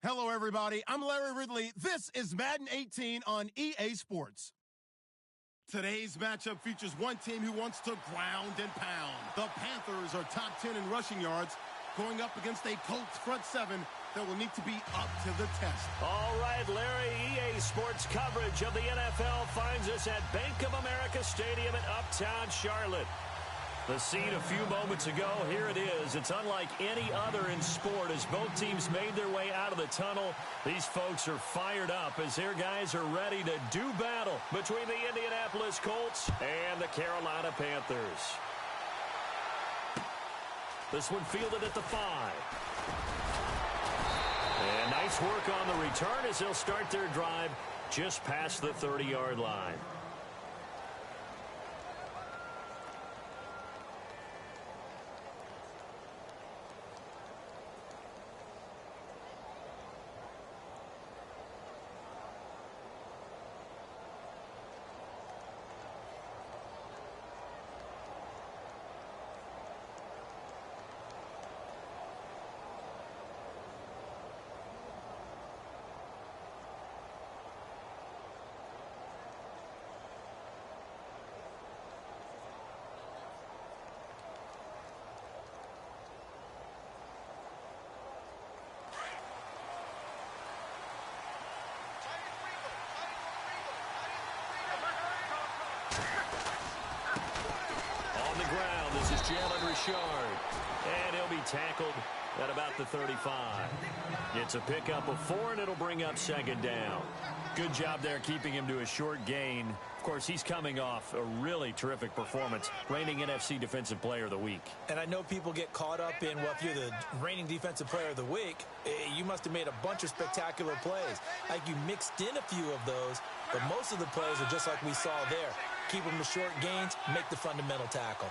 Hello, everybody. I'm Larry Ridley. This is Madden 18 on EA Sports. Today's matchup features one team who wants to ground and pound. The Panthers are top 10 in rushing yards, going up against a Colts front seven that will need to be up to the test. All right, Larry, EA Sports coverage of the NFL finds us at Bank of America Stadium in Uptown Charlotte. The scene a few moments ago, here it is. It's unlike any other in sport as both teams made their way out of the tunnel. These folks are fired up as their guys are ready to do battle between the Indianapolis Colts and the Carolina Panthers. This one fielded at the 5. And nice work on the return as they'll start their drive just past the 30-yard line. And he'll be tackled at about the 35. It's a pickup of 4, and it'll bring up second down. Good job there keeping him to a short gain. Of course, he's coming off a really terrific performance, reigning NFC Defensive Player of the Week. And I know people get caught up in, well, if you're the reigning Defensive Player of the Week, you must have made a bunch of spectacular plays. Like you mixed in a few of those, but most of the plays are just like we saw there. Keep them to short gains, make the fundamental tackle.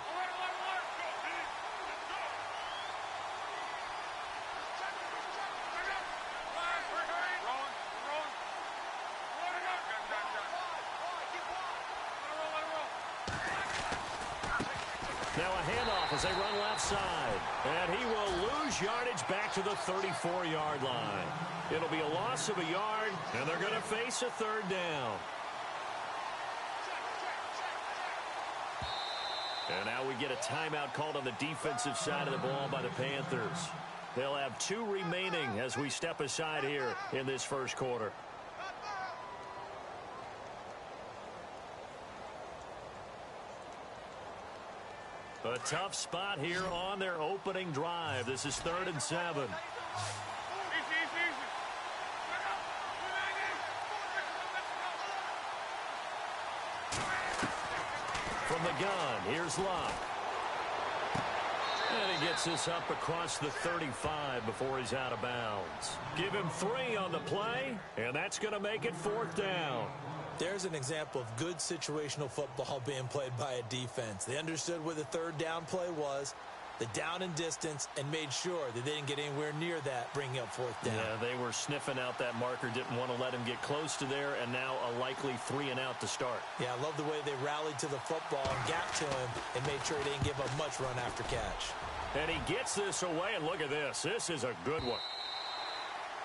Now a handoff as they run left side. And he will lose yardage back to the 34-yard line. It'll be a loss of a yard, and they're going to face a third down. And now we get a timeout called on the defensive side of the ball by the Panthers. They'll have 2 remaining as we step aside here in this first quarter. A tough spot here on their opening drive. This is 3rd and 7. From the gun, here's Luck. And he gets this up across the 35 before he's out of bounds. Give him 3 on the play, and that's going to make it 4th down. There's an example of good situational football being played by a defense. They understood where the 3rd down play was, the down and distance, and made sure that they didn't get anywhere near that, bringing up 4th down. Yeah, they were sniffing out that marker, didn't want to let him get close to there, and now a likely 3 and out to start. Yeah, I love the way they rallied to the football and got to him and made sure he didn't give up much run after catch. And he gets this away, and look at this. This is a good one.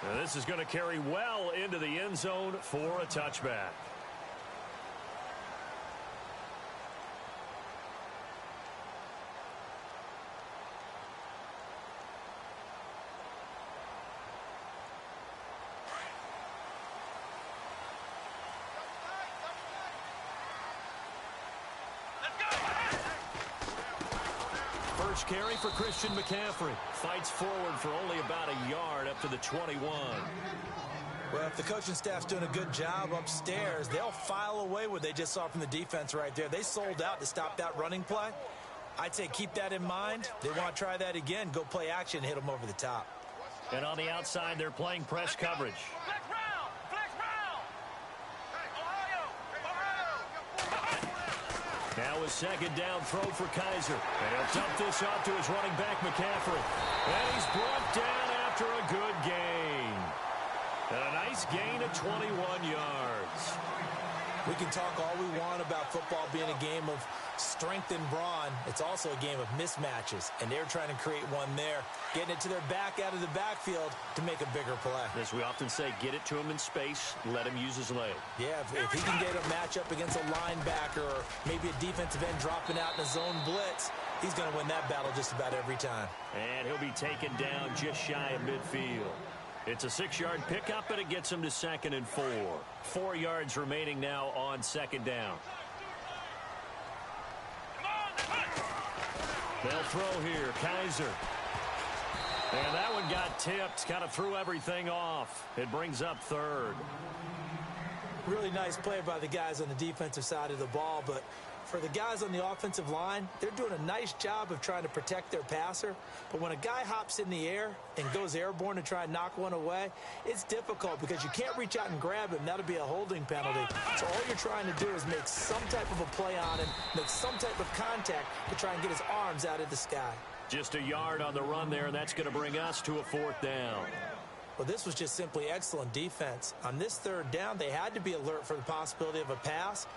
And this is going to carry well into the end zone for a touchback. First carry for Christian McCaffrey. Fights forward for only about a yard up to the 21. Well, if the coaching staff's doing a good job upstairs, they'll file away what they just saw from the defense right there. They sold out to stop that running play. I'd say keep that in mind. They want to try that again. Go play action, hit them over the top. And on the outside, they're playing press coverage. Now a second down throw for Kaiser. And he'll dump this off to his running back, McCaffrey. And he's brought down after a good gain. And a nice gain of 21 yards. We can talk all we want about football being a game of strength and brawn. It's also a game of mismatches, and they're trying to create one there, getting it to their back out of the backfield to make a bigger play. As we often say, get it to him in space, let him use his leg. Yeah, if he can get a matchup against a linebacker or maybe a defensive end dropping out in a zone blitz, he's going to win that battle just about every time. And he'll be taken down just shy of midfield. It's a 6-yard pickup, and it gets him to 2nd and 4. 4 yards remaining now on 2nd down. They'll throw here. Kaiser. And that one got tipped. Kind of threw everything off. It brings up 3rd. Really nice play by the guys on the defensive side of the ball, but for the guys on the offensive line, they're doing a nice job of trying to protect their passer. But when a guy hops in the air and goes airborne to try and knock one away, it's difficult because you can't reach out and grab him. That'll be a holding penalty. So all you're trying to do is make some type of a play on him, make some type of contact to try and get his arms out of the sky. Just a yard on the run there, and that's going to bring us to a 4th down. Well, this was just simply excellent defense. On this 3rd down, they had to be alert for the possibility of a pass.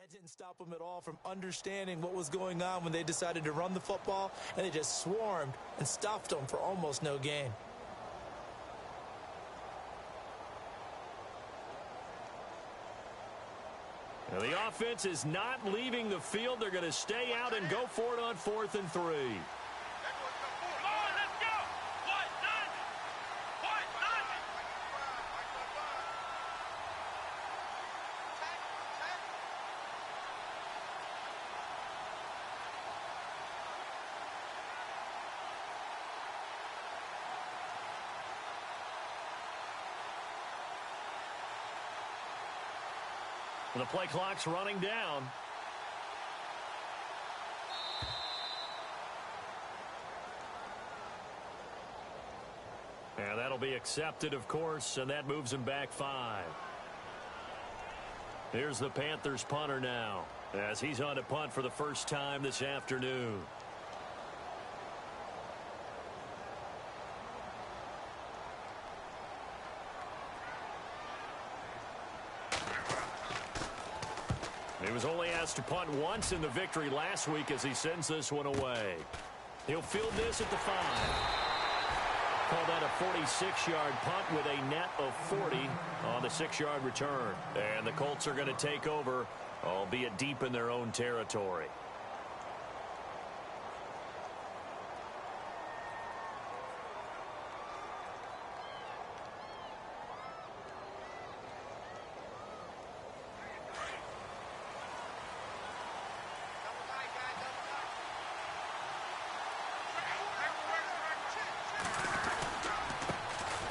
That didn't stop them at all from understanding what was going on when they decided to run the football, and they just swarmed and stuffed them for almost no gain. Now the offense is not leaving the field. They're going to stay out and go for it on 4th and 3. The play clock's running down. And that'll be accepted, of course, and that moves him back 5. Here's the Panthers punter now, as he's on to punt for the first time this afternoon. He was only asked to punt once in the victory last week as he sends this one away. He'll field this at the 5. Call that a 46-yard punt with a net of 40 on the 6-yard return. And the Colts are going to take over, albeit deep in their own territory.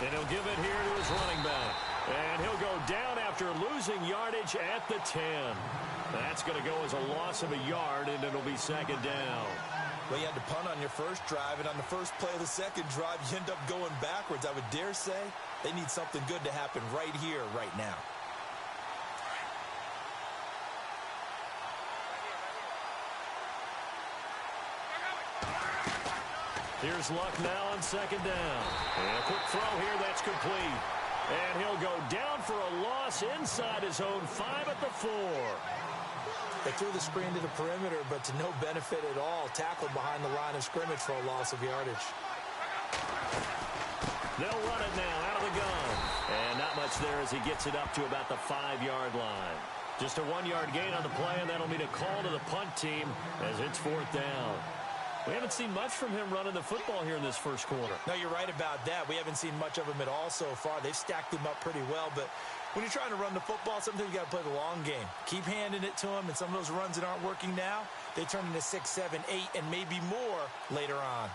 And he'll give it here to his running back. And he'll go down after losing yardage at the 10. That's going to go as a loss of a yard, and it'll be 2nd down. Well, you had to punt on your first drive, and on the first play of the second drive, you end up going backwards. I would dare say they need something good to happen right here, right now. Here's Luck now on 2nd down. And a quick throw here, that's complete. And he'll go down for a loss inside his own 5 at the 4. They threw the screen to the perimeter, but to no benefit at all. Tackled behind the line of scrimmage for a loss of yardage. They'll run it now out of the gun. And not much there as he gets it up to about the 5-yard line. Just a 1-yard gain on the play, and that'll mean a call to the punt team as it's 4th down. We haven't seen much from him running the football here in this first quarter. No, you're right about that. We haven't seen much of him at all so far. They've stacked him up pretty well, but when you're trying to run the football, sometimes you got to play the long game. Keep handing it to him, and some of those runs that aren't working now, they turn into 6, 7, 8, and maybe more later on.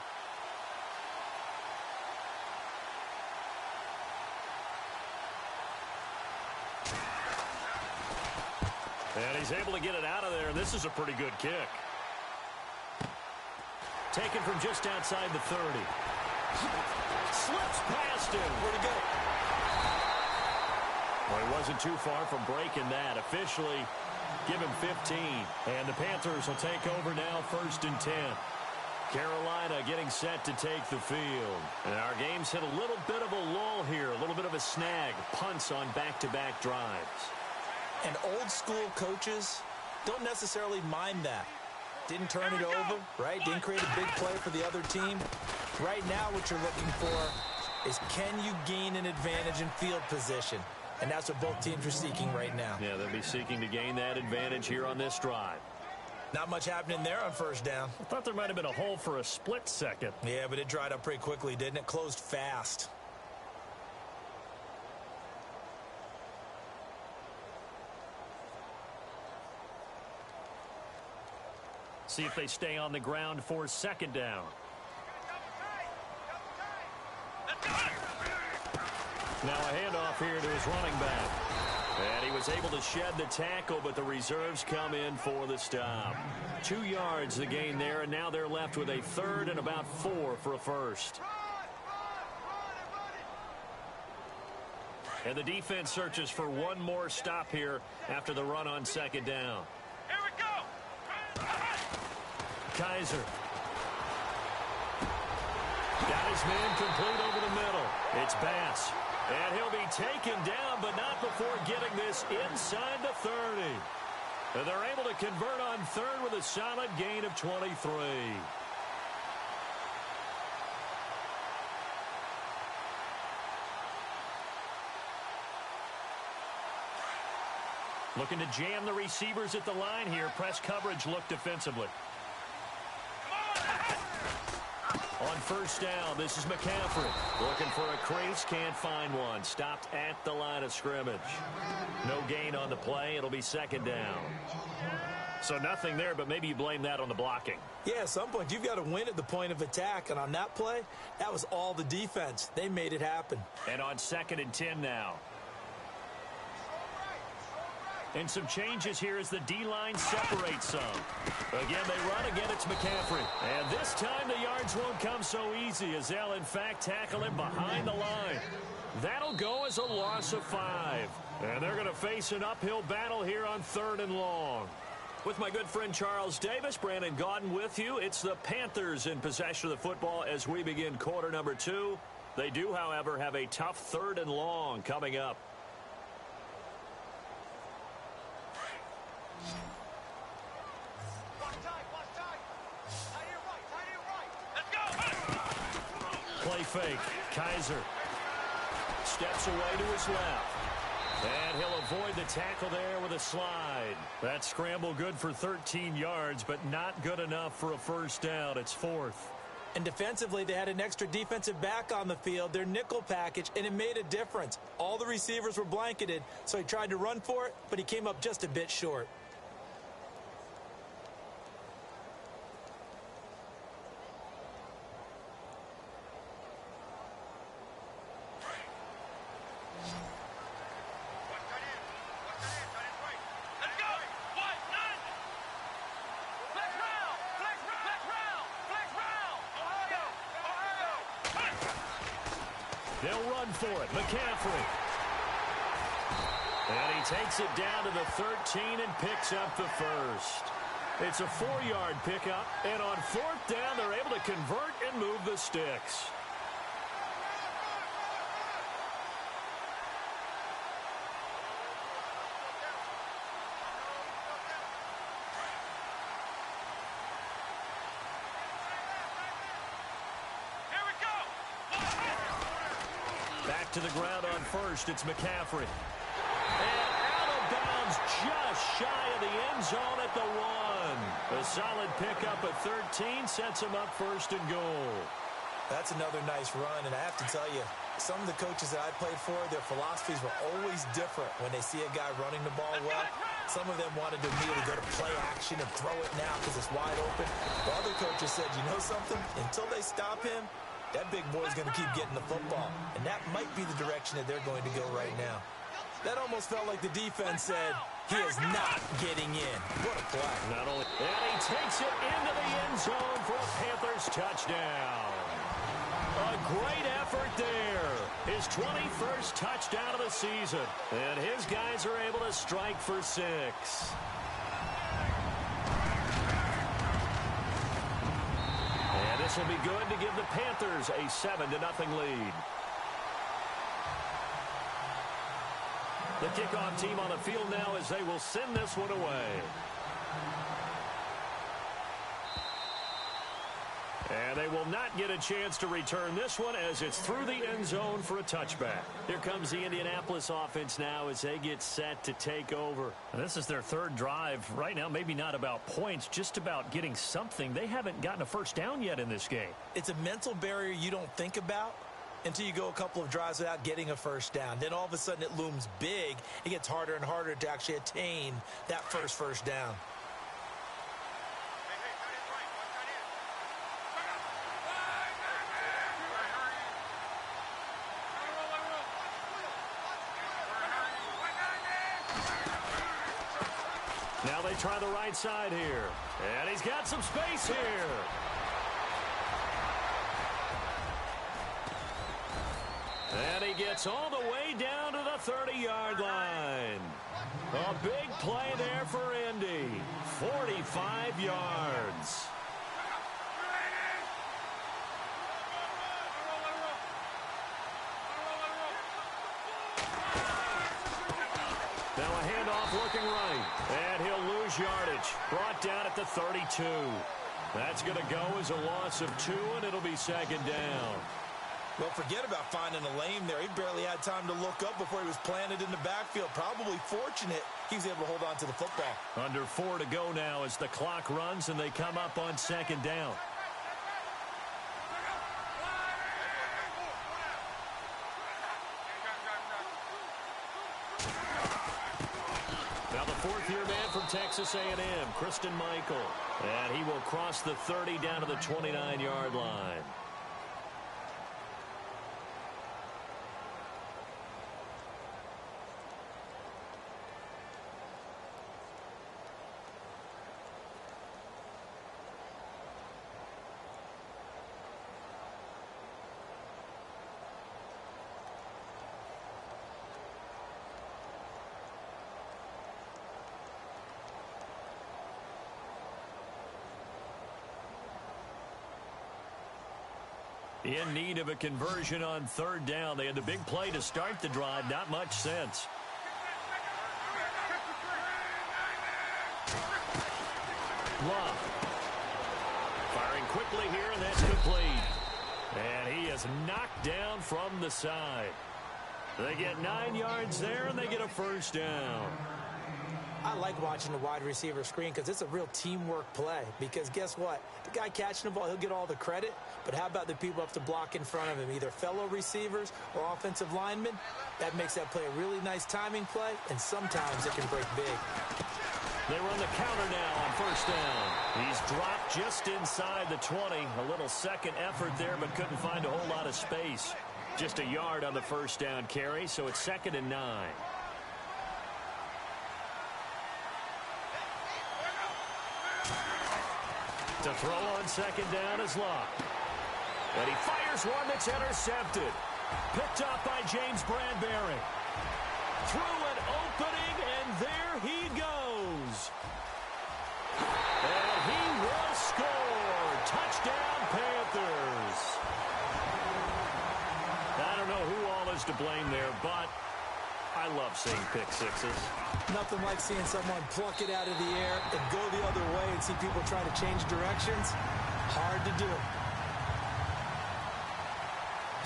And he's able to get it out of there. This is a pretty good kick. Taken from just outside the 30. Slips past him. Where'd he go? Well, he wasn't too far from breaking that. Officially, give him 15. And the Panthers will take over now, 1st and 10. Carolina getting set to take the field. And our game's hit a little bit of a lull here, a little bit of a snag. Punts on back-to-back drives. And old-school coaches don't necessarily mind that. Didn't turn it over, right? Didn't create a big play for the other team. Right now what you're looking for is, can you gain an advantage in field position? And that's what both teams are seeking right now. Yeah, they'll be seeking to gain that advantage here on this drive. Not much happening there on 1st down. I thought there might have been a hole for a split second. Yeah, but it dried up pretty quickly, didn't it? Closed fast. See if they stay on the ground for 2nd down. Now a handoff here to his running back. And he was able to shed the tackle, but the reserves come in for the stop. 2 yards the gain there, and now they're left with a 3rd and about 4 for a 1st. And the defense searches for one more stop here after the run on 2nd down. Here we go! Kaiser. Got his man complete over the middle. It's Bass. And he'll be taken down, but not before getting this inside the 30. And they're able to convert on 3rd with a solid gain of 23. Looking to jam the receivers at the line here. Press coverage look defensively. On 1st down, this is McCaffrey. Looking for a crease, can't find one. Stopped at the line of scrimmage. No gain on the play. It'll be 2nd down. So nothing there, but maybe you blame that on the blocking. Yeah, at some point, you've got to win at the point of attack. And on that play, that was all the defense. They made it happen. And on 2nd and 10 now. And some changes here as the D-line separates some. Again, they run. Again, it's McCaffrey. And this time the yards won't come so easy as they'll, in fact, tackle him behind the line. That'll go as a loss of 5. And they're going to face an uphill battle here on 3rd and long. With my good friend Charles Davis, Brandon Gaudin with you. It's the Panthers in possession of the football as we begin quarter number 2. They do, however, have a tough 3rd and long coming up. Play fake. Kaiser steps away to his left. And he'll avoid the tackle there with a slide. That scramble good for 13 yards, but not good enough for a 1st down. It's 4th. And defensively, they had an extra defensive back on the field, their nickel package, and it made a difference. All the receivers were blanketed, so he tried to run for it, but he came up just a bit short. They'll run for it. McCaffrey. And he takes it down to the 13 and picks up the 1st. It's a 4-yard pickup, and on 4th down, they're able to convert and move the sticks. Back to the ground on 1st. It's McCaffrey. And out of bounds just shy of the end zone at the 1. A solid pickup at 13 sets him up 1st and goal. That's another nice run, and I have to tell you, some of the coaches that I played for, their philosophies were always different when they see a guy running the ball well. Some of them wanted to immediately go to play action and throw it now because it's wide open. The other coaches said, you know something? Until they stop him, that big boy's going to keep getting the football. And that might be the direction that they're going to go right now. That almost felt like the defense said, he is not getting in. What a play. Not only, and he takes it into the end zone for a Panthers touchdown. A great effort there. His 21st touchdown of the season. And his guys are able to strike for 6. And this will be good to give the Panthers a 7-0 lead. The kickoff team on the field now as they will send this one away. And they will not get a chance to return this one as it's through the end zone for a touchback. Here comes the Indianapolis offense now as they get set to take over. And this is their 3rd drive. Right now, maybe not about points, just about getting something. They haven't gotten a first down yet in this game. It's a mental barrier you don't think about until you go a couple of drives without getting a first down. Then all of a sudden it looms big. It gets harder and harder to actually attain that first down. Now they try the right side here. And he's got some space here. And he gets all the way down to the 30-yard line. A big play there for Indy. 45 yards. Now a handoff looking right. And he'll lose yardage. Brought down at the 32. That's going to go as a loss of 2, and it'll be 2nd down. Well, forget about finding a lane there. He barely had time to look up before he was planted in the backfield. Probably fortunate he was able to hold on to the football. Under 4 to go now as the clock runs and they come up on 2nd down. Now the 4th-year man from Texas A&M, Christian Michael. And he will cross the 30 down to the 29-yard line. In need of a conversion on 3rd down. They had the big play to start the drive. Not much sense. Love. Firing quickly here, and that's complete. And he is knocked down from the side. They get 9 yards there, and they get a 1st down. I like watching the wide receiver screen because it's a real teamwork play. Because guess what? The guy catching the ball, he'll get all the credit. But how about the people up to block in front of him, either fellow receivers or offensive linemen? That makes that play a really nice timing play, and sometimes it can break big. They run the counter now on 1st down. He's dropped just inside the 20. A little second effort there, but couldn't find a whole lot of space. Just a yard on the 1st down carry, so it's 2nd and 9. To throw on 2nd down is Locke. And he fires one that's intercepted. Picked up by James Bradbury. Through an opening, and there he goes. And he will score. Touchdown, Panthers. I don't know who all is to blame there, but I love seeing pick sixes. Nothing like seeing someone pluck it out of the air and go the other way and see people try to change directions. Hard to do.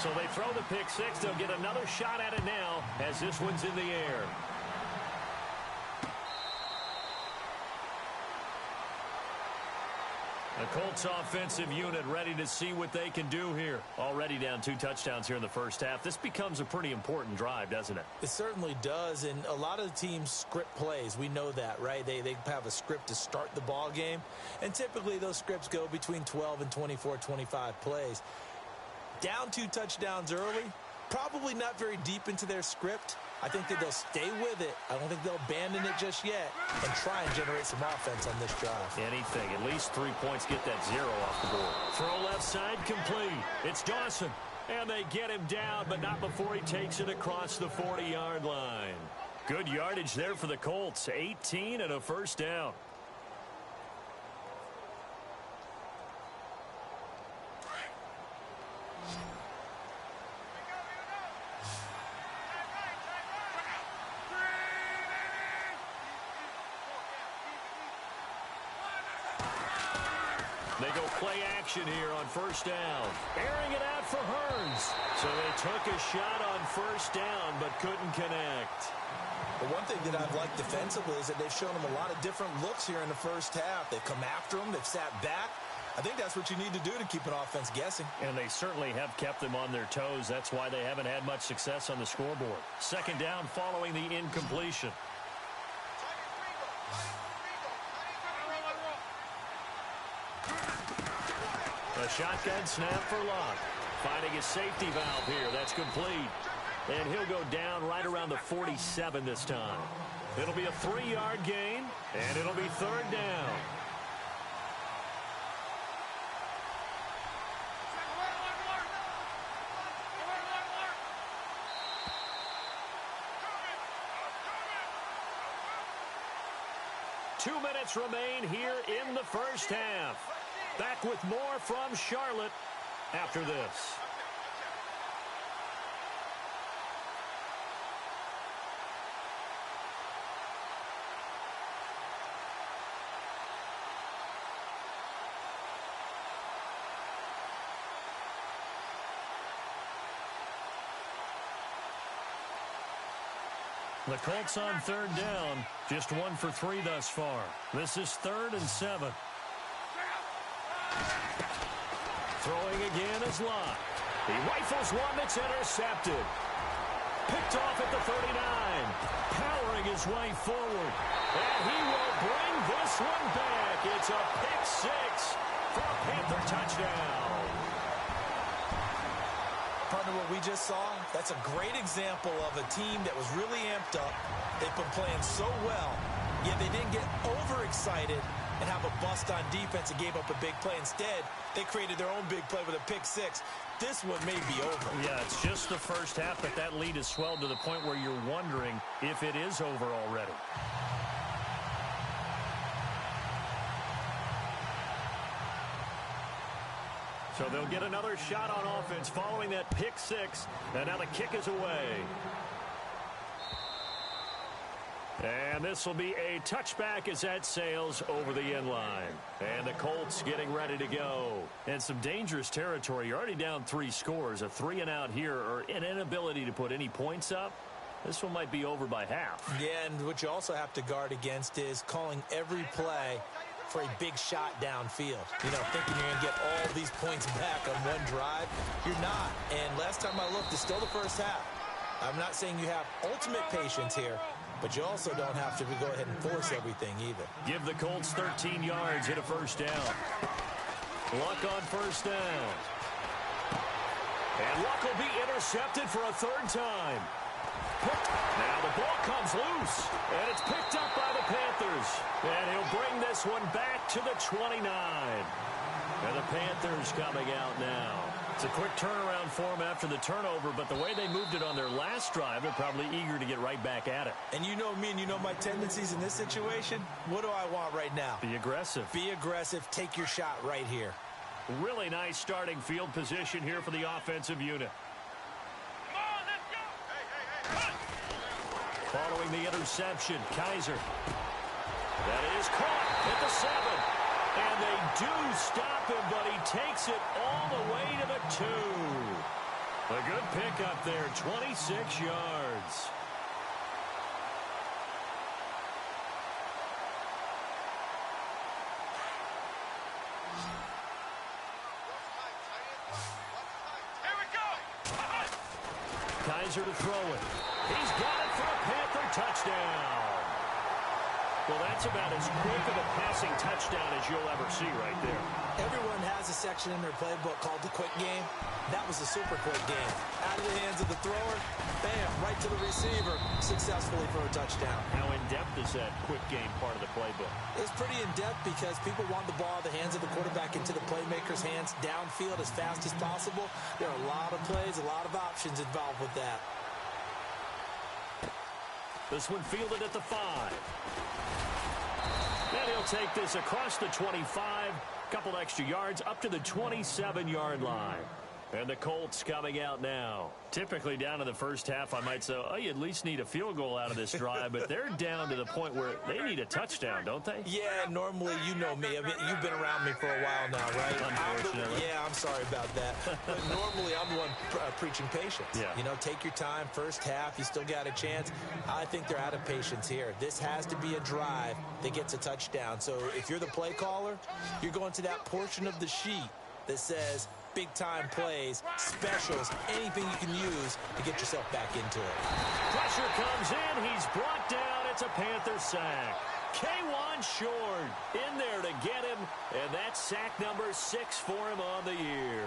So they throw the pick six. They'll get another shot at it now as this one's in the air. The Colts offensive unit ready to see what they can do here. Already down 2 touchdowns here in the first half. This becomes a pretty important drive, doesn't it? It certainly does, and a lot of the teams script plays. We know that, right? They have a script to start the ball game, and typically those scripts go between 12 and 24, 25 plays. Down 2 touchdowns early, probably not very deep into their script, I think that they'll stay with it. I don't think they'll abandon it just yet and try and generate some offense on this drive. Anything. At least 3 points. Get that 0 off the board. Throw left side complete. It's Dawson. And they get him down, but not before he takes it across the 40-yard line. Good yardage there for the Colts. 18 and a first down. They go play action here on first down. Airing it out for Hearns. So they took a shot on first down but couldn't connect. But one thing that I've liked defensively is that they've shown them a lot of different looks here in the first half. They've come after them. They've sat back. I think that's what you need to do to keep an offense guessing. And they certainly have kept them on their toes. That's why they haven't had much success on the scoreboard. Second down following the incompletion. A shotgun snap for Locke. Finding a safety valve here. That's complete. And he'll go down right around the 47 this time. It'll be a 3-yard gain, and it'll be third down. Two minutes remain here in the first half. Back with more from Charlotte after this. The Colts on third down, just 1 for 3 thus far. This is 3rd and 7. Throwing again is Locke. He rifles one that's intercepted. Picked off at the 39. Powering his way forward. And he will bring this one back. It's a pick 6 for a Panther touchdown. Partner, what we just saw, that's a great example of a team that was really amped up. They've been playing so well, yet they didn't get overexcited and have a bust on defense and gave up a big play. Instead, they created their own big play with a pick 6. This one may be over. Yeah, it's just the first half, but that lead has swelled to the point where you're wondering if it is over already. So they'll get another shot on offense following that pick 6. And now the kick is away. And this will be a touchback as that sails over the end line. And the Colts getting ready to go. And some dangerous territory. You're already down 3 scores. A 3-and-out here, or an inability to put any points up. This one might be over by half. Yeah, and what you also have to guard against is calling every play for a big shot downfield. You know, thinking you're going to get all these points back on one drive. You're not. And last time I looked, it's still the first half. I'm not saying you have ultimate patience here, but you also don't have to go ahead and force everything either. Give the Colts 13 yards, hit a first down. Luck on first down. And Luck will be intercepted for a 3rd time. Now the ball comes loose, and it's picked up by the Panthers. And he'll bring this one back to the 29. And the Panthers coming out now. It's a quick turnaround for them after the turnover, but the way they moved it on their last drive, they're probably eager to get right back at it. And you know me and you know my tendencies in this situation. What do I want right now? Be aggressive. Be aggressive. Take your shot right here. Really nice starting field position here for the offensive unit. Following the interception, Kaiser. That is caught at the 7. And they do stop him, but he takes it all the way to the 2. A good pickup there, 26 yards. Here we go. Kaiser to throw it. He's got it for a Panther touchdown. Well, that's about as quick of a passing touchdown as you'll ever see right there. Everyone has a section in their playbook called the quick game. That was a super quick game. Out of the hands of the thrower, bam, right to the receiver, successfully for a touchdown. How in-depth is that quick game part of the playbook? It's pretty in-depth because people want the ball out of the hands of the quarterback into the playmaker's hands downfield as fast as possible. There are a lot of plays, a lot of options involved with that. This one fielded at the 5. And he'll take this across the 25. Couple extra yards up to the 27-yard line. And the Colts coming out now. Typically down in the first half, I might say, oh, you at least need a field goal out of this drive. But they're down to the point where they need a touchdown, don't they? Yeah, normally, you know me. I mean, you've been around me for a while now, right? Unfortunately. I'm sorry about that. But normally, I'm the one preaching patience. Yeah. You know, take your time. First half, you still got a chance. I think they're out of patience here. This has to be a drive that gets a touchdown. So if you're the play caller, you're going to that portion of the sheet that says big-time plays, specials, anything you can use to get yourself back into it. Pressure comes in. He's brought down. It's a Panther sack. K1 Short in there to get him, and that's sack number 6 for him on the year.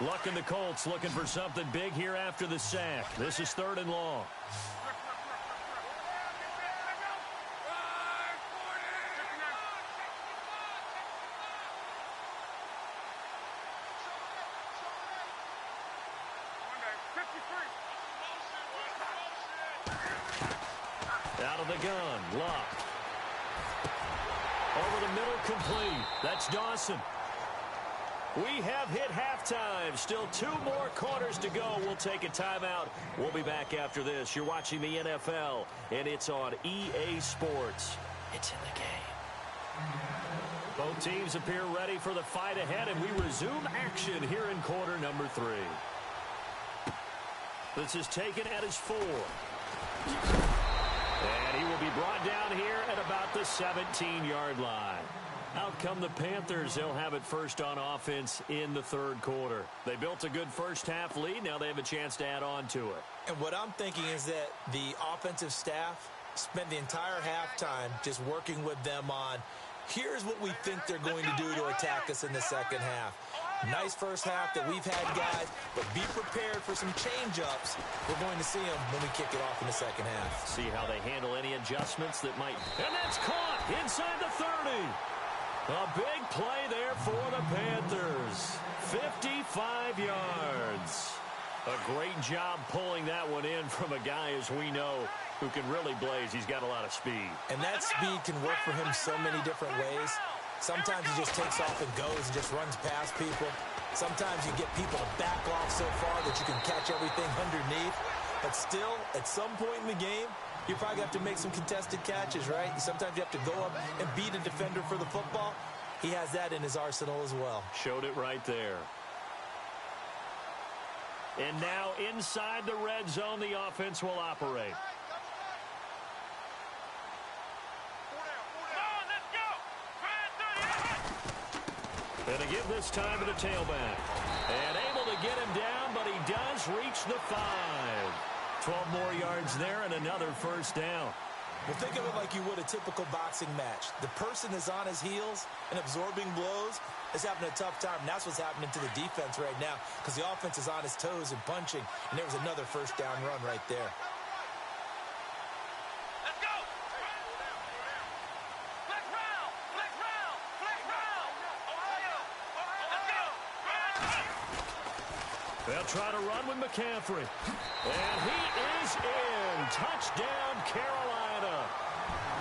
Luck in the Colts looking for something big here after the sack. This is 3rd and long. Out of the gun, Luck. Over the middle, complete. That's Dawson. We have hit halftime. Still 2 more quarters to go. We'll take a timeout. We'll be back after this. You're watching the NFL, and it's on EA Sports. It's in the game. Both teams appear ready for the fight ahead, and we resume action here in quarter number 3. This is taken at his 4. And he will be brought down here at about the 17-yard line. Out come the Panthers. They'll have it first on offense in the 3rd quarter. They built a good first-half lead. Now they have a chance to add on to it. And what I'm thinking is that the offensive staff spent the entire halftime just working with them on, here's what we think they're going to do to attack us in the second half. Nice first half that we've had, guys, but be prepared for some change-ups. We're going to see them when we kick it off in the second half. See how they handle any adjustments that might. And that's caught inside the 30. A big play there for the Panthers. 55 yards. A great job pulling that one in from a guy, as we know, who can really blaze. He's got a lot of speed. And that speed can work for him so many different ways. Sometimes he just takes off and goes and just runs past people. Sometimes you get people to back off so far that you can catch everything underneath. But still, at some point in the game, you probably have to make some contested catches, right? Sometimes you have to go up and beat a defender for the football. He has that in his arsenal as well. Showed it right there. And now inside the red zone, the offense will operate. And to give this time to the tailback. And able to get him down, but he does reach the 5. 12 more yards there and another first down. Well, think of it like you would a typical boxing match. The person is on his heels and absorbing blows is having a tough time. And that's what's happening to the defense right now because the offense is on his toes and punching. And there was another first down run right there. Let's go! Flex round! Flex round! Flex round! Ohio! Let's go! They'll try to run with McCaffrey. And he is in. Touchdown, Carolina.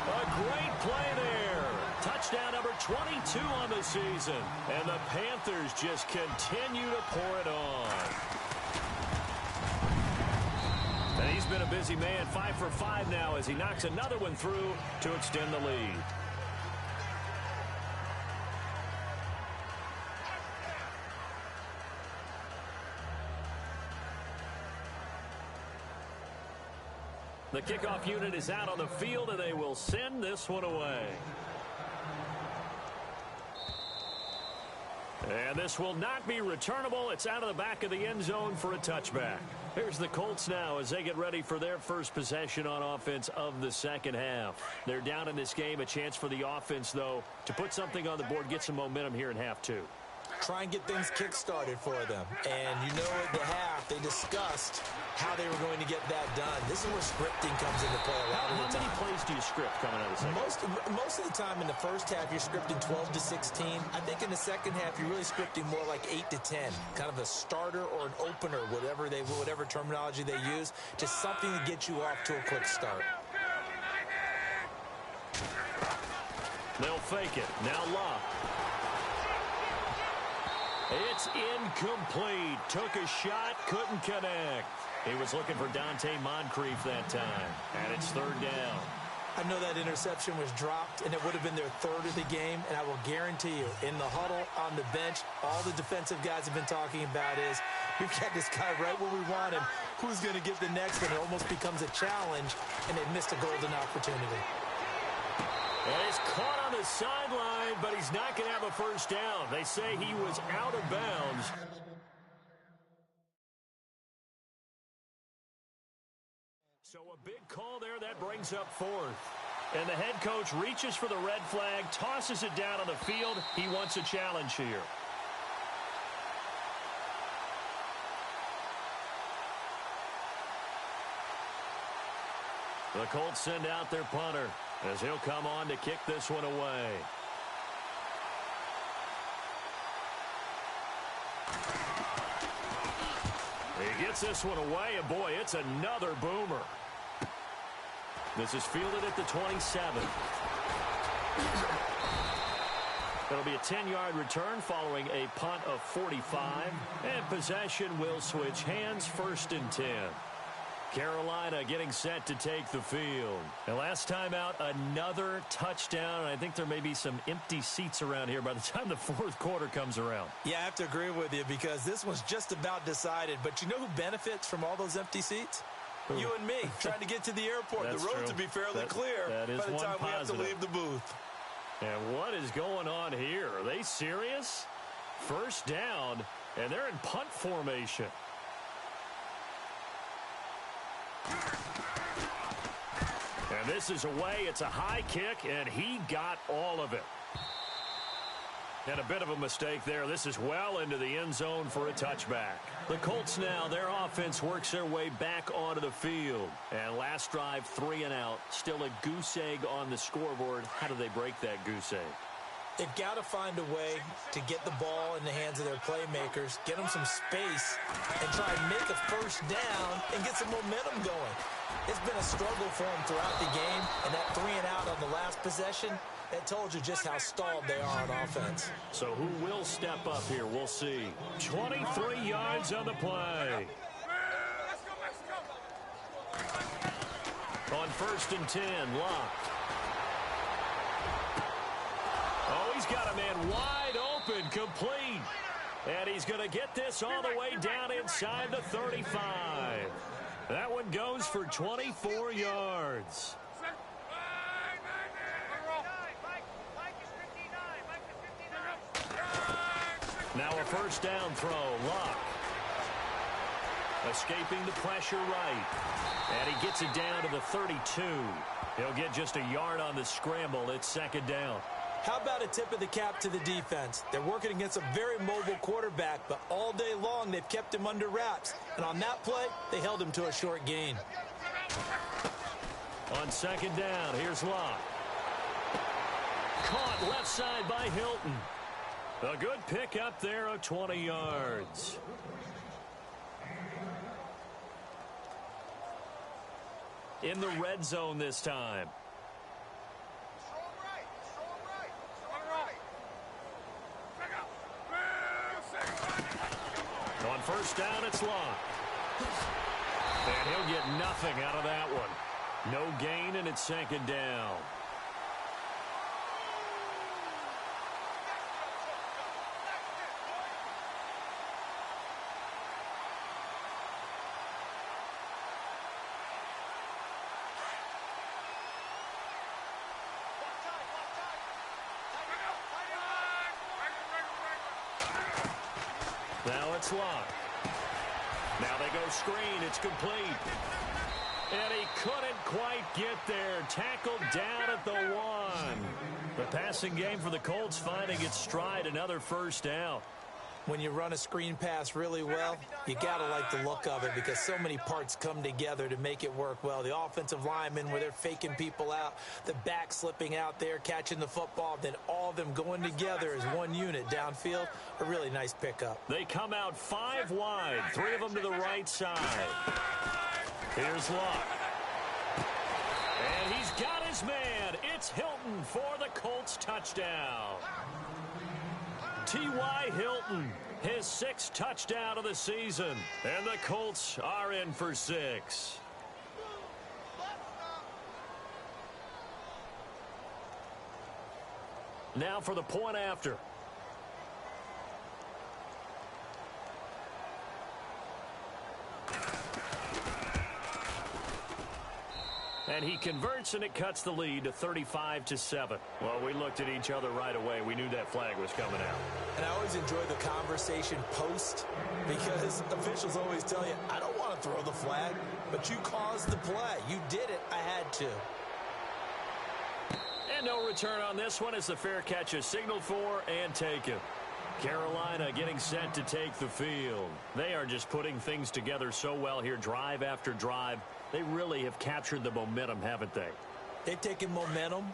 A great play there. Touchdown number 22 on the season. And the Panthers just continue to pour it on. And he's been a busy man. 5 for 5 now as he knocks another one through to extend the lead. The kickoff unit is out on the field, and they will send this one away. And this will not be returnable. It's out of the back of the end zone for a touchback. Here's the Colts now as they get ready for their first possession on offense of the second half. They're down in this game. A chance for the offense, though, to put something on the board, get some momentum here in half two. Try and get things kick-started for them. And you know at the half, they discussed how they were going to get that done. This is where scripting comes into play a lot of the time. How many plays do you script coming out of the second? Most of the time in the first half, you're scripting 12 to 16. I think in the second half, you're really scripting more like 8 to 10. Kind of a starter or an opener, whatever terminology they use. Just something to get you off to a quick start. They'll fake it. Now Locke. It's incomplete. Took a shot, couldn't connect. He was looking for Dante Moncrief that time, and it's third down. I know that interception was dropped, and it would have been their third of the game, and I will guarantee you, in the huddle, on the bench, all the defensive guys have been talking about is, we've got this guy right where we want him. Who's going to get the next one? It almost becomes a challenge, and they missed a golden opportunity. And he's caught on the sideline, but he's not going to have a first down. They say he was out of bounds. So a big call there. That brings up fourth. And the head coach reaches for the red flag, tosses it down on the field. He wants a challenge here. The Colts send out their punter as he'll come on to kick this one away. He gets this one away, and boy, it's another boomer. This is fielded at the 27. It'll be a 10-yard return following a punt of 45, and possession will switch hands, first and 10. Carolina getting set to take the field. And last time out, another touchdown. And I think there may be some empty seats around here by the time the fourth quarter comes around. Yeah, I have to agree with you because this one's just about decided. But you know who benefits from all those empty seats? Ooh. You and me, trying to get to the airport. The roads will be fairly clear by the time we have to leave the booth. And what is going on here? Are they serious? First down, and they're in punt formation. And this is away. It's a high kick, and he got all of it. And a bit of a mistake there. This is well into the end zone for a touchback. The Colts now, their offense works their way back onto the field. And last drive, 3 and out. Still a goose egg on the scoreboard. How do they break that goose egg? They've got to find a way to get the ball in the hands of their playmakers, get them some space, and try and make a first down and get some momentum going. It's been a struggle for them throughout the game, and that 3 and out on the last possession, that told you just how stalled they are on offense. So who will step up here? We'll see. 23 yards on the play. On first and 10, Locke. Oh, he's got a man wide open, complete. And he's going to get this all the way down inside the 35. That one goes for 24 yards. Now a first down throw, Locke. Escaping the pressure right. And he gets it down to the 32. He'll get just a yard on the scramble. It's second down. How about a tip of the cap to the defense? They're working against a very mobile quarterback, but all day long they've kept him under wraps. And on that play, they held him to a short gain. On second down, here's Locke. Caught left side by Hilton. A good pick up there of 20 yards. In the red zone this time. On first down, it's Locke. And he'll get nothing out of that one. No gain, and it's second down. Now it's Locke. Now they go screen. It's complete. And he couldn't quite get there. Tackled down at the 1. The passing game for the Colts finding its stride. Another first down. When you run a screen pass really well, you got to like the look of it because so many parts come together to make it work well. The offensive linemen where they're faking people out, the back slipping out there, catching the football, then all of them going together as one unit downfield. A really nice pickup. They come out 5 wide, 3 of them to the right side. Here's Luck. And he's got his man. It's Hilton for the Colts touchdown. T.Y. Hilton, his 6th touchdown of the season. And the Colts are in for 6. Now for the point after. And he converts, and it cuts the lead to 35-7. Well, we looked at each other right away. We knew that flag was coming out. And I always enjoy the conversation post because officials always tell you, I don't want to throw the flag, but you caused the play. You did it. I had to. And no return on this one as the fair catch is signaled for and taken. Carolina getting set to take the field. They are just putting things together so well here, drive after drive. They really have captured the momentum, haven't they? They've taken momentum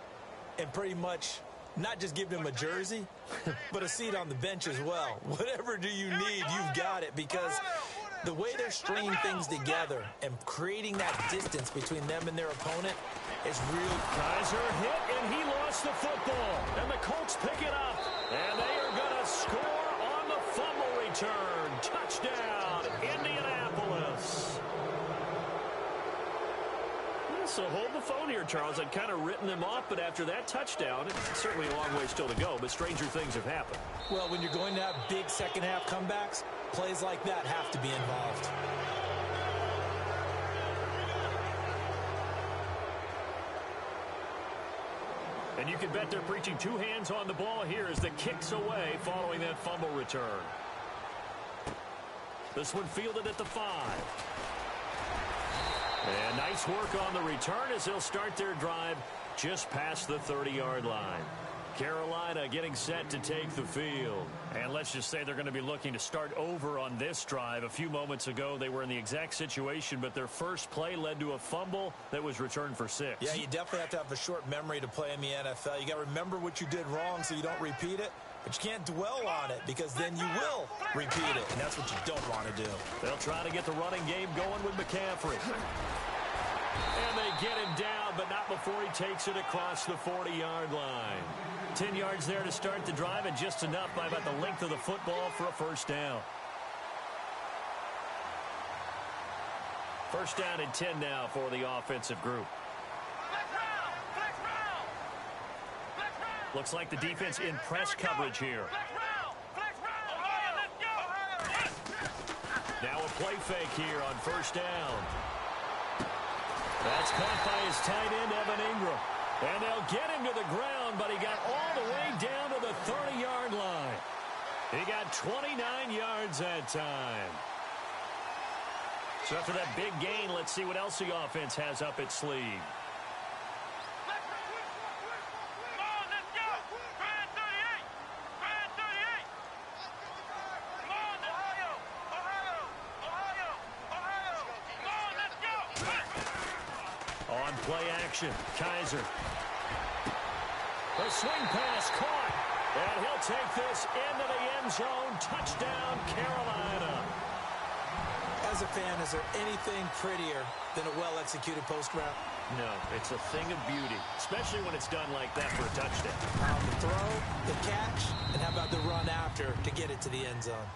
and pretty much not just given him a jersey, but a seat on the bench as well. Whatever do you need, you've got it, because the way they're stringing things together and creating that distance between them and their opponent is real. Kaiser hit, and he lost the football. And the Colts pick it up. And they are going to score on the fumble return. Touchdown, Indianapolis. So hold the phone here, Charles. I'd kind of written them off, but after that touchdown, it's certainly a long way still to go, but stranger things have happened. Well, when you're going to have big second-half comebacks, plays like that have to be involved. And you can bet they're preaching 2 hands on the ball here as the kick's away following that fumble return. This one fielded at the 5. And nice work on the return as they'll start their drive just past the 30-yard line. Carolina getting set to take the field. And let's just say they're going to be looking to start over on this drive. A few moments ago, they were in the exact situation, but their first play led to a fumble that was returned for 6. Yeah, you definitely have to have a short memory to play in the NFL. You got to remember what you did wrong so you don't repeat it. But you can't dwell on it because then you will repeat it, and that's what you don't want to do. They'll try to get the running game going with McCaffrey. And they get him down, but not before he takes it across the 40-yard line. 10 yards there to start the drive, and just enough by about the length of the football for a first down. First down and 10 now for the offensive group. Looks like the defense in press coverage here. Now a play fake here on first down. That's caught by his tight end, Evan Ingram. And they'll get him to the ground, but he got all the way down to the 30-yard line. He got 29 yards that time. So after that big gain, let's see what else the offense has up its sleeve. On play action, Kaiser. The swing pass caught. And he'll take this into the end zone. Touchdown, Carolina. As a fan, is there anything prettier than a well-executed post route? No, it's a thing of beauty, especially when it's done like that for a touchdown. The throw, the catch, and how about the run after to get it to the end zone?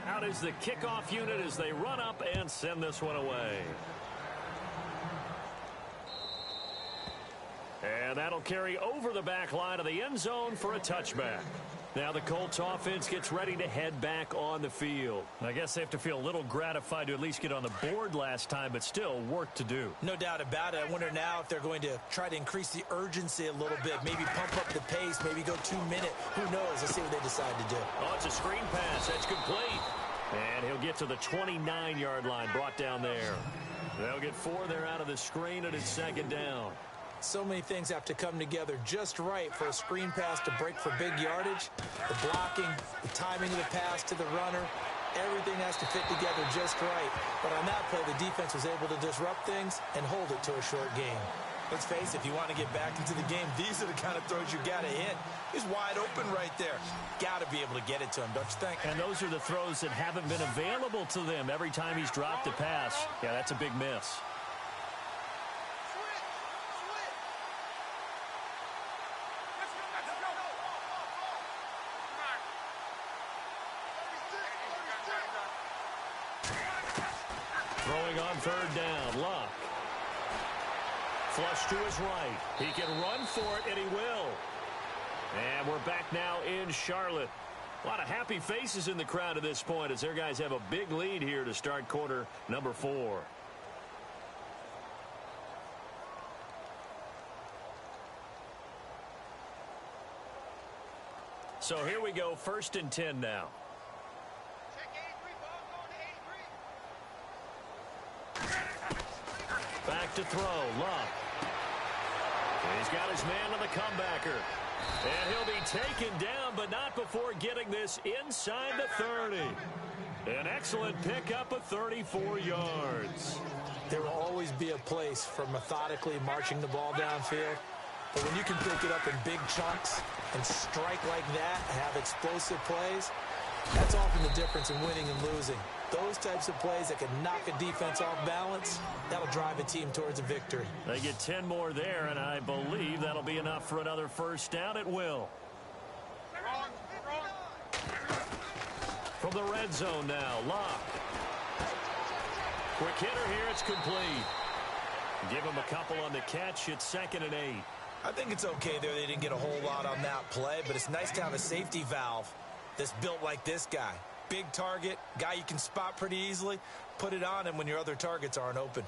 Out is the kickoff unit as they run up and send this one away. And that'll carry over the back line of the end zone for a touchback. Now the Colts offense gets ready to head back on the field. I guess they have to feel a little gratified to at least get on the board last time, but still work to do. No doubt about it. I wonder now if they're going to try to increase the urgency a little bit, maybe pump up the pace, maybe go 2 minute. Who knows? Let's see what they decide to do. Oh, it's a screen pass. That's complete. And he'll get to the 29-yard line, brought down there. They'll get 4 there out of the screen, and it's second down. So many things have to come together just right for a screen pass to break for big yardage. The blocking, the timing of the pass to the runner, everything has to fit together just right. But on that play, the defense was able to disrupt things and hold it to a short game. Let's face it, if you want to get back into the game, these are the kind of throws you got to hit. He's wide open right there. Got to be able to get it to him, don't you think? And those are the throws that haven't been available to them every time he's dropped a pass. Yeah, that's a big miss. Throwing on third down, Luck. Flush to his right. He can run for it, and he will. And we're back now in Charlotte. A lot of happy faces in the crowd at this point as their guys have a big lead here to start quarter number 4. So here we go, 1st and 10 now. Back to throw, Luck. He's got his man on the comebacker. And he'll be taken down, but not before getting this inside the 30. An excellent pickup of 34 yards. There will always be a place for methodically marching the ball downfield. But when you can pick it up in big chunks and strike like that and have explosive plays, that's often the difference in winning and losing. Those types of plays that can knock a defense off balance, that'll drive a team towards a victory. They get 10 more there, and I believe that'll be enough for another first down. It will. From the red zone now, Luck. Quick hitter here, it's complete. Give him a couple on the catch. It's 2nd and 8. I think it's okay there. They didn't get a whole lot on that play, but it's nice to have a safety valve that's built like this guy. Big target, guy you can spot pretty easily. Put it on him when your other targets aren't open.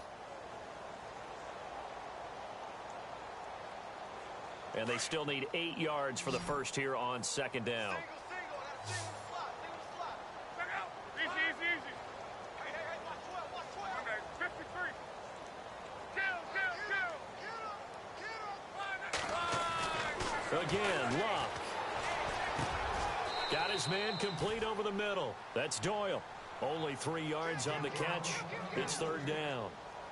And they still need 8 yards for the first here on 2nd down. Again, Luck. Got his man complete over the middle. That's Doyle. Only 3 yards on the catch. It's 3rd down.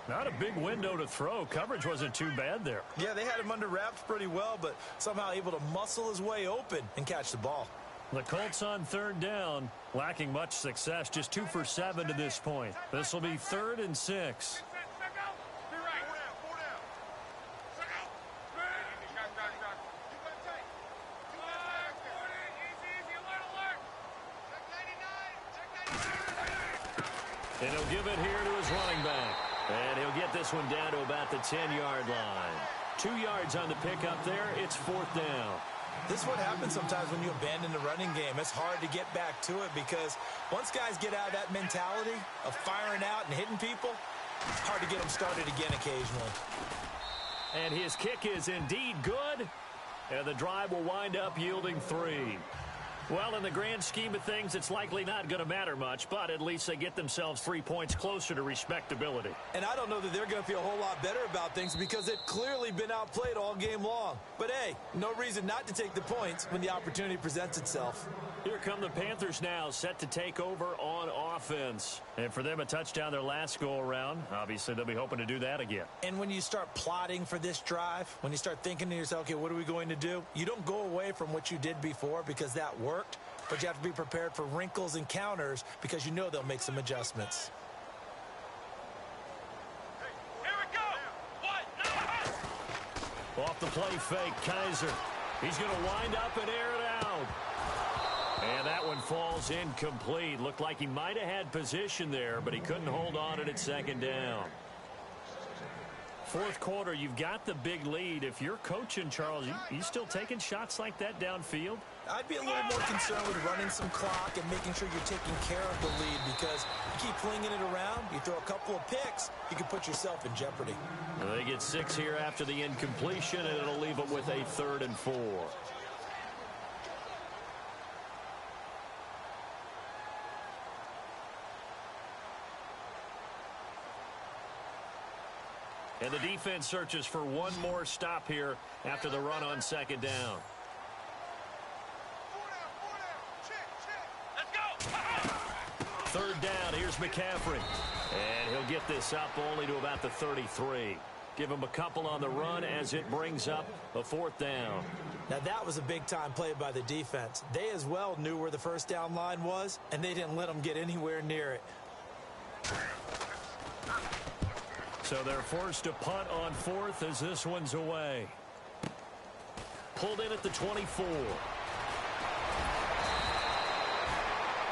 Not a big window to throw. Coverage wasn't too bad there. Yeah, they had him under wraps pretty well, but somehow able to muscle his way open and catch the ball. The Colts on 3rd down, lacking much success, just 2 for 7 to this point. This will be 3rd and 6. And he'll give it here to his running back. And he'll get this one down to about the 10-yard line. 2 yards on the pickup there. It's 4th down. This is what happens sometimes when you abandon the running game. It's hard to get back to it because once guys get out of that mentality of firing out and hitting people, it's hard to get them started again occasionally. And his kick is indeed good. And the drive will wind up yielding 3. Well, in the grand scheme of things, it's likely not going to matter much, but at least they get themselves 3 points closer to respectability. And I don't know that they're going to feel a whole lot better about things because they've clearly been outplayed all game long. But, hey, no reason not to take the points when the opportunity presents itself. Here come the Panthers now, set to take over on offense. And for them, a touchdown their last go-around. Obviously, they'll be hoping to do that again. And when you start plotting for this drive, when you start thinking to yourself, okay, what are we going to do? You don't go away from what you did before because that worked, but you have to be prepared for wrinkles and counters because you know they'll make some adjustments. Here we go. Off the play fake, Kaiser. He's going to wind up and air it out. And that one falls incomplete. Looked like he might have had position there, but he couldn't hold on it at 2nd down. 4th quarter, you've got the big lead. If you're coaching, Charles, you still taking shots like that downfield? I'd be a little more concerned with running some clock and making sure you're taking care of the lead, because you keep flinging it around, you throw a couple of picks, you can put yourself in jeopardy. And they get 6 here after the incompletion, and it'll leave them with a 3rd and 4. And the defense searches for one more stop here after the run on 2nd down. Let's go. 3rd down, here's McCaffrey. And he'll get this up only to about the 33. Give him a couple on the run as it brings up a 4th down. Now that was a big-time play by the defense. They as well knew where the 1st down line was, and they didn't let them get anywhere near it. So they're forced to punt on 4th as this one's away. Pulled in at the 24.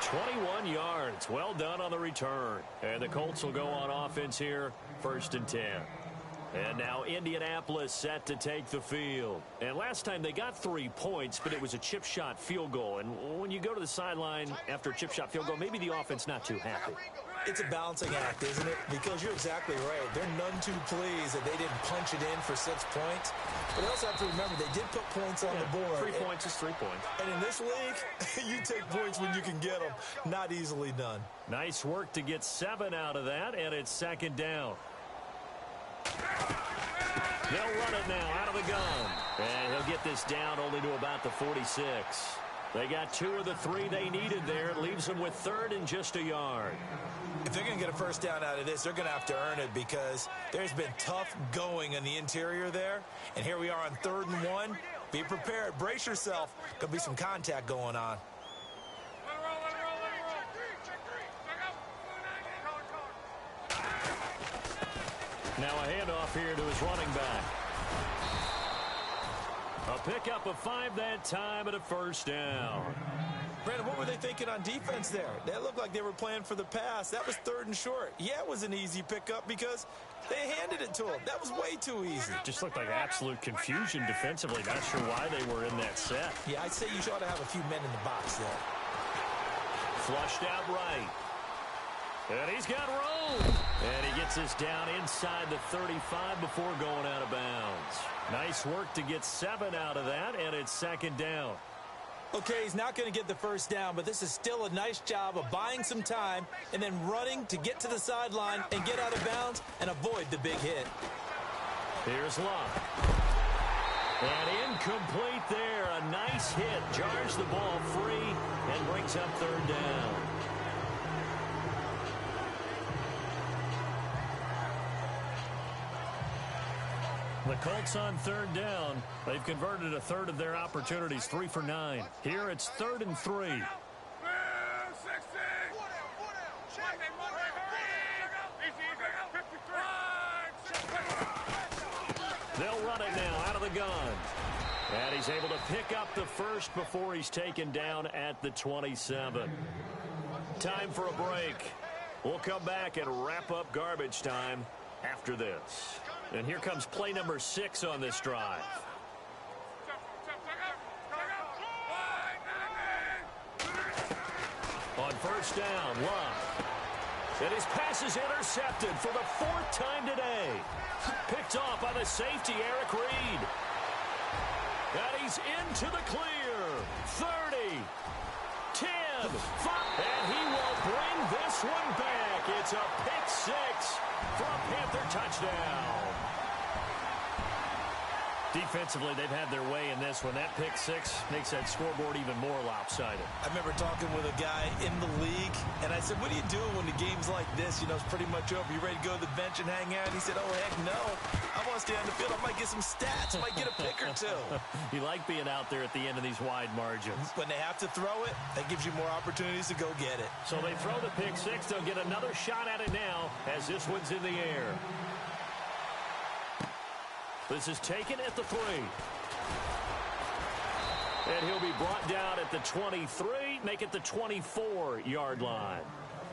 21 yards. Well done on the return. And the Colts will go on offense here, 1st and 10. And now Indianapolis set to take the field. And last time they got 3 points, but it was a chip shot field goal. And when you go to the sideline after a chip shot field goal, maybe the offense not too happy. It's a balancing act, isn't it? Because you're exactly right. They're none too pleased that they didn't punch it in for 6 points. But they also have to remember they did put points on the board. 3 points is 3 points. And in this league, you take points when you can get them. Not easily done. Nice work to get 7 out of that, and it's 2nd down. They'll run it now out of the gun. And he'll get this down only to about the 46. They got 2 of the 3 they needed there. It leaves them with 3rd and just a yard. If they're going to get a 1st down out of this, they're going to have to earn it, because there's been tough going in the interior there. And here we are on 3rd and 1. Be prepared. Brace yourself. Could be some contact going on. Now a handoff here to his running back. A pickup of 5 that time and a 1st down. Brandon, what were they thinking on defense there? That looked like they were playing for the pass. That was 3rd and short. Yeah, it was an easy pickup because they handed it to him. That was way too easy. Just looked like absolute confusion defensively. Not sure why they were in that set. Yeah, I'd say you ought to have a few men in the box there. Flushed out right. And he's got room. And he gets this down inside the 35 before going out of bounds. Nice work to get 7 out of that, and it's 2nd down. Okay, he's not going to get the 1st down, but this is still a nice job of buying some time and then running to get to the sideline and get out of bounds and avoid the big hit. Here's Luck. And incomplete there. A nice hit. Jars the ball free and brings up 3rd down. The Colts on 3rd down. They've converted 1/3 of their opportunities, 3 for 9. Here it's 3rd and 3. They'll run it now out of the gun. And he's able to pick up the 1st before he's taken down at the 27. Time for a break. We'll come back and wrap up garbage time after this. And here comes play number 6 on this drive. On 1st down, Luck. And his pass is intercepted for the 4th time today. Picked off by the safety, Eric Reed. And he's into the clear. 30, 10, 5. And he will bring this one back. It's a pick 6 for a Panther touchdown. Defensively, they've had their way in this one. That pick 6 makes that scoreboard even more lopsided. I remember talking with a guy in the league, and I said, what do you do when the game's like this? You know, it's pretty much over. You ready to go to the bench and hang out? And he said, oh, heck no. I want to stay on the field. I might get some stats. I might get a pick or 2. You like being out there at the end of these wide margins. When they have to throw it, that gives you more opportunities to go get it. So they throw the pick 6. They'll get another shot at it now as this one's in the air. This is taken at the 3. And he'll be brought down at the 23, make it the 24-yard line.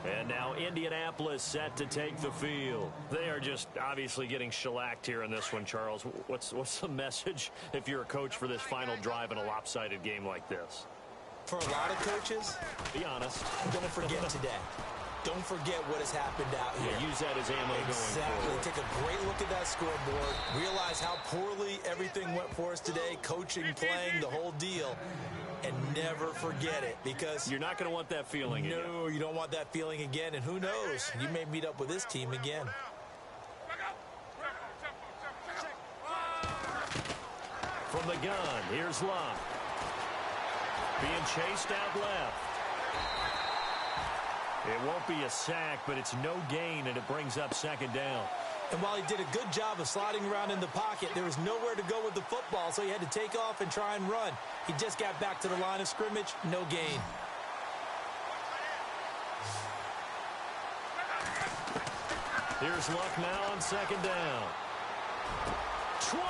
And now Indianapolis set to take the field. They are just obviously getting shellacked here in this one, Charles. What's the message if you're a coach for this final drive in a lopsided game like this? For a lot of coaches, be honest, don't forget today. Don't forget what has happened out here. Yeah, use that as ammo going forward. Take a great look at that scoreboard. Realize how poorly everything went for us today. Coaching, playing, the whole deal. And never forget it, because you're not going to want that feeling again. No, you don't want that feeling again. And who knows? You may meet up with this team again. From the gun, here's Luck. Being chased out left. It won't be a sack, but it's no gain, and it brings up second down. And while he did a good job of sliding around in the pocket, there was nowhere to go with the football, so he had to take off and try and run. He just got back to the line of scrimmage, no gain. Here's Luck now on second down. 20!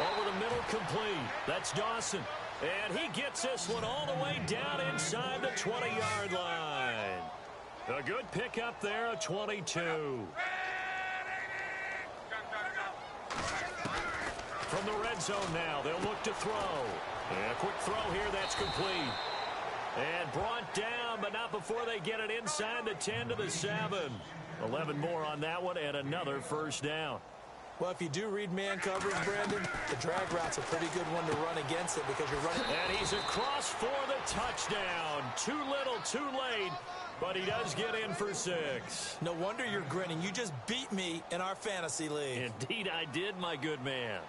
Over the middle, complete. That's Dawson. And he gets this one all the way down inside the 20-yard line. A good pickup there, a 22. From the red zone now, they'll look to throw. And a quick throw here, that's complete. And brought down, but not before they get it inside the 10 to the 7. 11 more on that one, and another first down. Well, if you do read man coverage, Brandon, the drag route's a pretty good one to run against it because you're running. And he's across for the touchdown. Too little, too late, but he does get in for 6. No wonder you're grinning. You just beat me in our fantasy league. Indeed, I did, my good man.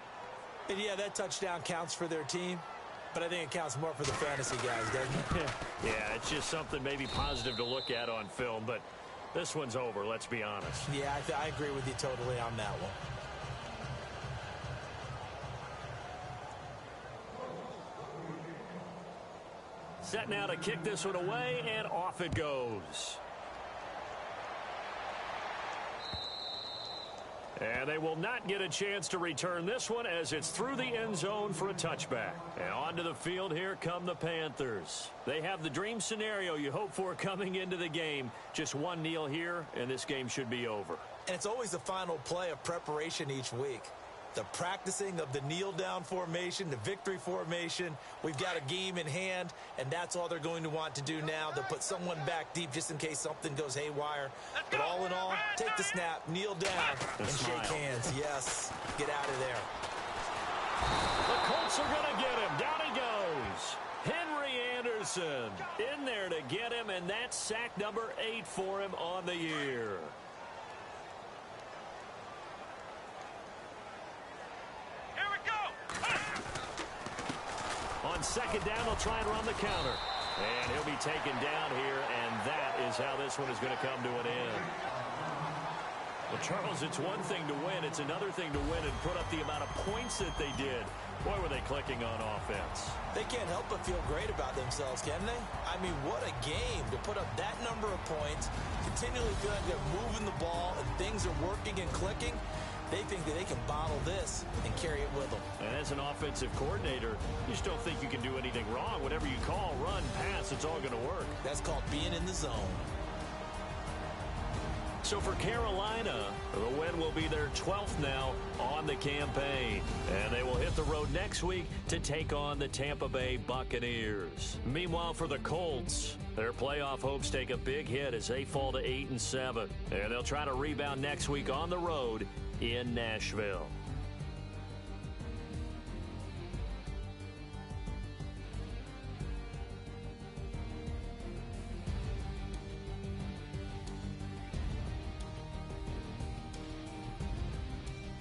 And yeah, that touchdown counts for their team, but I think it counts more for the fantasy guys, doesn't it? Yeah, it's just something maybe positive to look at on film, but this one's over, let's be honest. Yeah, I agree with you totally on that one. Set now to kick this one away, and off it goes. And they will not get a chance to return this one as it's through the end zone for a touchback. And onto the field, here come the Panthers. They have the dream scenario you hope for coming into the game. Just one kneel here, and this game should be over. And it's always the final play of preparation each week. The practicing of the kneel-down formation, the victory formation. We've got a game in hand, and that's all they're going to want to do now. They'll put someone back deep just in case something goes haywire. But all in all, take the snap, kneel down, and shake hands. Yes, get out of there. The Colts are going to get him. Down he goes. Henry Anderson in there to get him, and that's sack number 8 for him on the year. On second down, they'll try and run the counter. And he'll be taken down here, and that is how this one is going to come to an end. Well, Charles, it's one thing to win. It's another thing to win and put up the amount of points that they did. Boy, were they clicking on offense. They can't help but feel great about themselves, can they? I mean, what a game to put up that number of points, continually feel like they're moving the ball, and things are working and clicking. They think that they can bottle this and carry it with them. And as an offensive coordinator, you just don't think you can do anything wrong. Whatever you call, run, pass, it's all going to work. That's called being in the zone. So for Carolina, the win will be their 12th now on the campaign. And they will hit the road next week to take on the Tampa Bay Buccaneers. Meanwhile, for the Colts, their playoff hopes take a big hit as they fall to 8-7. And they'll try to rebound next week on the road in Nashville.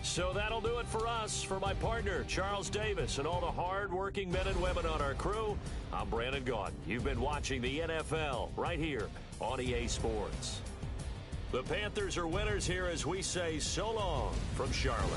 So that'll do it for us. For my partner, Charles Davis, and all the hard-working men and women on our crew, I'm Brandon Gaudin. You've been watching the NFL right here on EA Sports. The Panthers are winners here as we say so long from Charlotte.